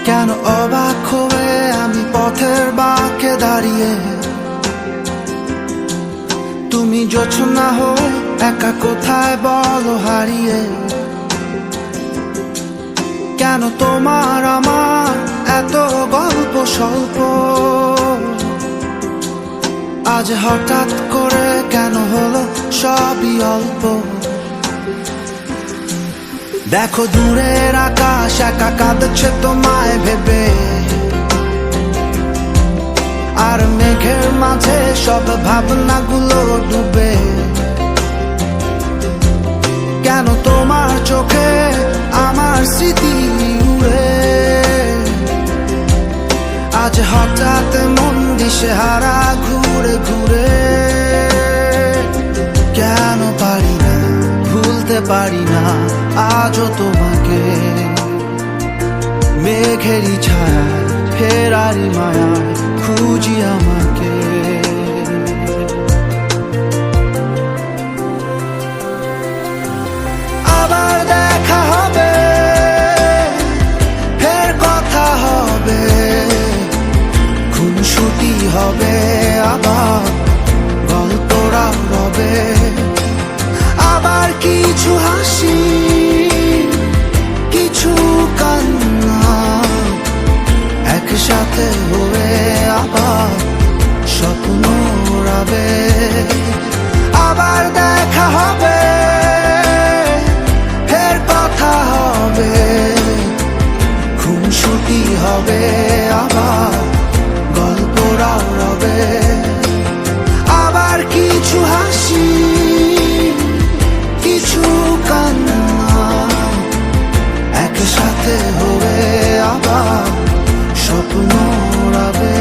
কেন অবাক হয়ে আমি পথের বাঁকে দাঁড়িয়ে, তুমি জোছনা হয়ে একা কোথায় বলো হারিয়ে। কেন তোমার আমার এত গল্প স্বল্প, আজ হঠাৎ করে কেন হলো সবই অল্প। দেখো দূরের আকাশ একা কাঁদছে তোমায় ভেবে, আর মেঘের মাঝে সব ভাবনাগুলো ডুবে। কেন তোমার চোখে আমার স্মৃতি উড়ে, আজ হঠাৎ মন দিশেহারা ঘুরে ঘুরে। কেন পারি না ভুলতে পারি না আজও তোমাকে, মেঘেরই ছায়া ফেরারি মায়া খুঁজি আমাকে। আবার দেখা হবে, ফের কথা হবে, খুনসুটি হবে, আবার গল্পরা রবে। আবার কিছু হাসি কিছু কান্না একসাথে হয়ে আবার স্বপ্ন উড়াবে। আবার দেখা হবে, ফের কথা হবে, খুনসুটি হবে, আবার গল্পরা রবে। আবার কিছু হাসি কিছু কান্না একসাথে হবে, আবার স্বপ্ন উড়াবে।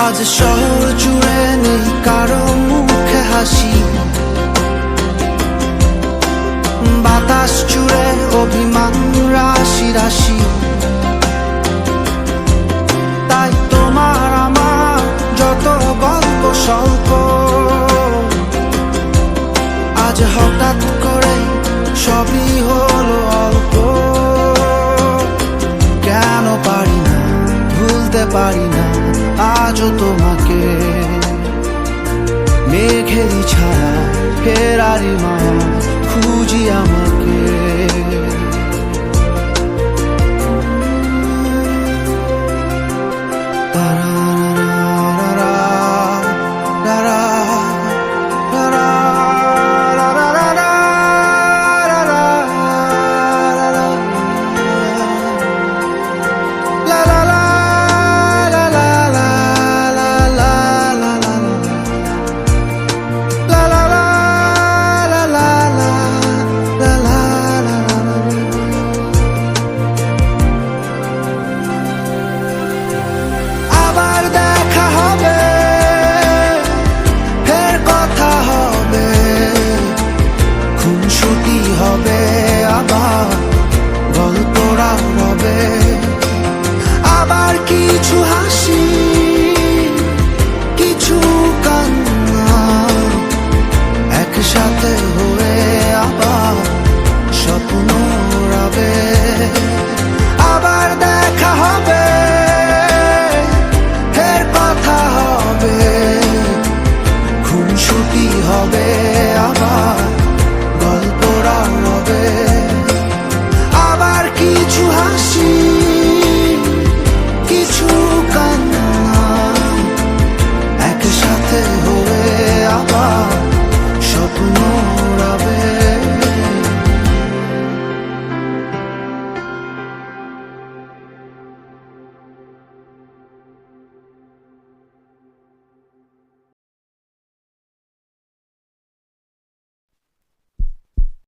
আজ শহর জুড়ে নেই কারো মুখে হাসি, বাতাস জুড়ে অভিমান রাশি রাশি। তাই তোমার আমার যত গল্প স্বল্প, আজ হঠাৎ করে সবই হলো অল্প। কেন পারি না ভুলতে পারি না আজও তোমাকে, মেঘেরই ছায়া ফেরারি মায়া খুঁজি আমাকে। হবে, আবার গল্পরা রবে। আবার কিছু হাসি কিছু কান্না একসাথে হয়ে আবার স্বপ্ন উড়াবে। আবার দেখা হবে, ফের কথা হবে, খুনসুটি হবে,